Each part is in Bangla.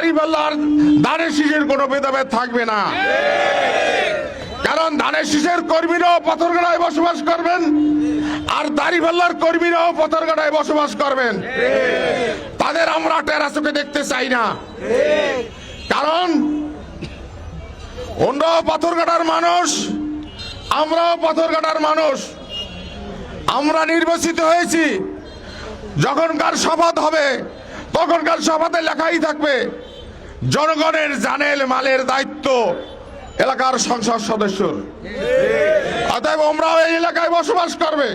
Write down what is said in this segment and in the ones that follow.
দাড়িপাল্লার ধানের শীষের কোনো ভেদাভেদ থাকবে না। কারণ ধানের শীষের কর্মীরাও পাথরঘাটায় বসবাস করবেন, আর দাড়িপাল্লার কর্মীরাও পাথরঘাটায় বসবাস করবেন। তাদের আমরা টেরা চোখে দেখতে চাই না। কারণ ওনারাও পাথরঘাটার মানুষ, আমরাও পাথরঘাটার মানুষ। আমরা নির্বাচিত হয়েছি, যখনকার শপথ হবে তখনকার শপথে লেখাই থাকবে জনগণের জানের মালের দায়িত্ব এলাকার সংসদ সদস্যর। অতএব আমরাও এই এলাকায় বসবাস করবে,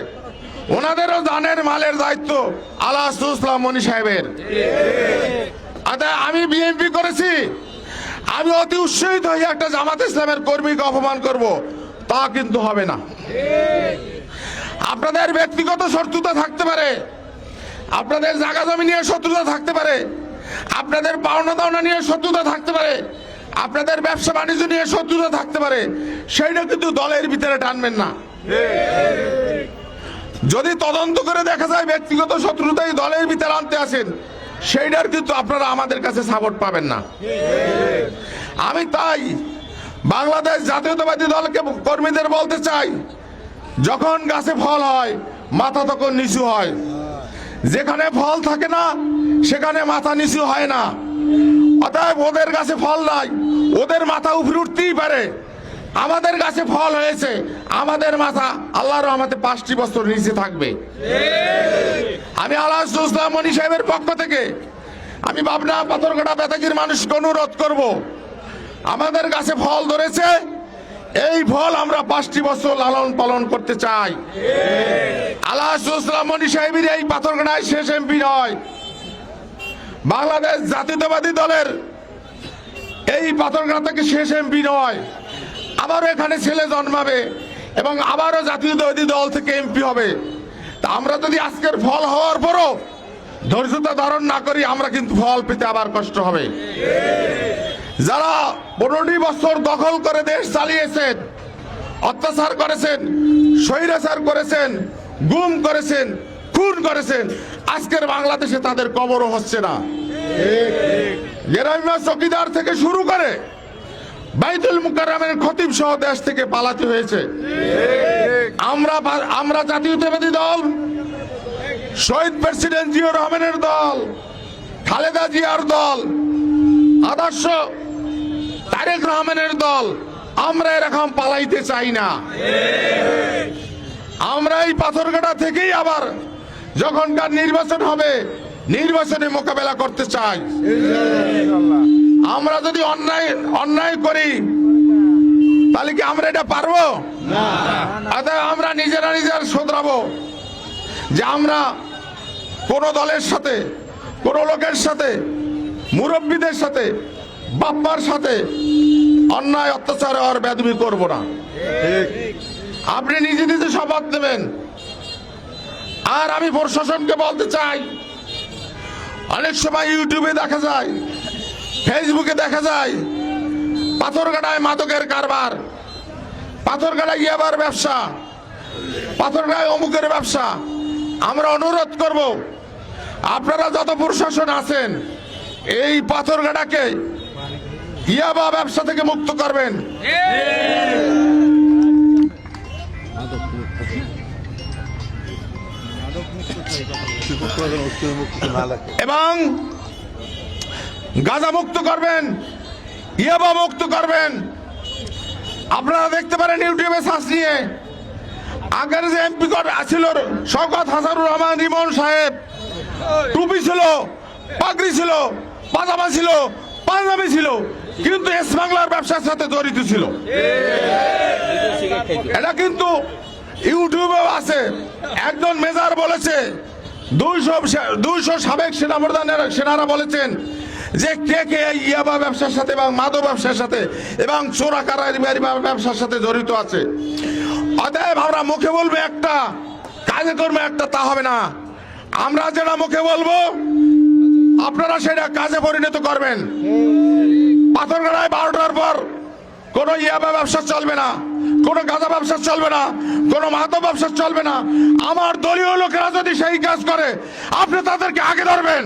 ওনাদেরও জানের মালের দায়িত্ব আলাহাসুল ইসলাম মনি সাহেবের। অতএব আমি বিএনপি করেছি, আমি অতি উৎসাহিত হয়ে একটা জামাত ইসলামের কর্মীকে অপমান করব, তা কিন্তু হবে না। আপনাদের ব্যক্তিগত শত্রুতা থাকতে পারে, আপনাদের জায়গা জমি নিয়ে শত্রুতা থাকতে পারে, আপনাদের পাওনা দাওনা নিয়ে শত্রুতা থাকতে পারে, আপনাদের ব্যবসা বাণিজ্য নিয়ে শত্রুতা থাকতে পারে, সেইটা কিন্তু দলের ভিতরে টানবেন না। যদি তদন্ত করে দেখা যায় ব্যক্তিগত শত্রুতাই দলের ভিতরে আনতে আসেন, সেইটার কিন্তু আপনারা আমাদের কাছে সাপোর্ট পাবেন না। আমি তাই বাংলাদেশ জাতীয়তাবাদী দলকে কর্মীদের বলতে চাই, যখন গাছে ফল হয় মাথা তখন নিচু হয়, যেখানে ফল থাকে না সেখানে মাথা নিচু হয় না। অতএব ওদের গাছে ফল নাই, ওদের মাথা উপরে উঠতেই পারে, আমাদের গাছে ফল হয়েছে, আমাদের মাথা আল্লাহর রহমতে 5টি বছর নিচে থাকবে। আমি আলাহাসুল ইসলাম মনি সাহেবের পক্ষ থেকে আমি পাবনা পাথরঘাটা বেতাগীর মানুষকে অনুরোধ করব, আমাদের গাছে ফল ধরেছে, এই ফল আমরা 5টি বছর লালন পালন করতে চাই। আলাহাসুল ইসলাম মনি সাহেবের এই পাথরঘাটায় শেষ এমপি নয়, বাংলাদেশ জাতীয়তাবাদী দলের এই পাথরঘাটা থেকে শেষ এমপি নয়। আবারও এখানে ছেলে জন্মাবে এবং আবারও জাতীয়তাবাদী দল থেকে এমপি হবে। তা আমরা যদি আজকের ফল হওয়ার পরও ধৈর্যতা ধারণ না করি, আমরা কিন্তু ফল পেতে আবার কষ্ট হবে। যারা 15টি বছর দখল করে দেশ চালিয়েছেন, অত্যাচার করেছেন, স্বৈরাচার করেছেন, গুম করেছেন, খুন করেছেন, আজকের বাংলাদেশে তাদের কবরও হচ্ছে না। গ্রাম্য চৌকিদার থেকে শুরু করে বাইতুল মুকাররমের খতিব সহ দেশ থেকে পালাতে হয়েছে। আমরা জাতীয়তাবাদী দল, শহীদ প্রেসিডেন্ট জিয়াউর রহমানের দল, খালেদা জিয়ার দল, আদর্শ তারেক রহমানের দল, আমরা এরকম পালাইতে চাই না। আমরা এই পাথরঘাটা থেকেই আবার যখনকার নির্বাচন হবে নির্বাচনে মোকাবেলা করতে চাই। আমরা যদি অন্যায় করি তাহলে কি আমরা এটা পারবো? আমরা নিজেরা শোধরাবো যে আমরা কোন দলের সাথে, কোন লোকের সাথে, মুরব্বীদের সাথে, বাপ্পার সাথে অন্যায় অত্যাচার আর বেদবি করবো না। আপনি নিজে নিজে শপথ নেবেন। আর আমি প্রশাসনকে বলতে চাই, অনেক সময় ইউটিউবে দেখা যায়, ফেসবুকে দেখা যায় পাথরঘাটায় মাদকের কারবার, পাথরঘাটায় ইয়াবার ব্যবসা, পাথরঘাটায় অমুকের ব্যবসা। আমরা অনুরোধ করব, আপনারা যত প্রশাসন আছেন এই পাথরঘাটাকে ইয়াবা ব্যবসা থেকে মুক্ত করবেন। এবং গাঁজা মুক্ত করবেন, ইয়াবা মুক্ত করবেন। আপনারা দেখতে পারেন ইউটিউবে সার্চ নিয়ে, আগের যে এমপি ছিল শওকত হাসানুর রহমান রিমন সাহেব, টুপি ছিল, পাগড়ি ছিল, পাজামা ছিল, পাঞ্জাবি ছিল, কিন্তু এস বাংলার ব্যবসার সাথে জড়িত ছিল। এটা কিন্তু ইউটিউবেও আছে। একজন মেজর বলেছে, 200 সাবেক সেনারা বলেছেন যে কে কে ইয়াবা ব্যবসার সাথে এবং মাদক ব্যবসার সাথে এবং চোরা কারবারি ব্যবসার সাথে জড়িত আছে। অতএব আমরা মুখে বলবো একটা, কাজে করবো একটা, তা হবে না। আমরা যেটা মুখে বলবো আপনারা সেটা কাজে পরিণত করবেন। পাথরঘাটায় 12টার পর কোন ইয়াবা ব্যবসা চলবে না, কোন গাঁজা ব্যবসা চলবে না, কোন মাদক ব্যবসা চলবে না। আমার দলীয় লোকেরা যদি সেই কাজ করে আপনি তাদেরকে আগে ধরবেন।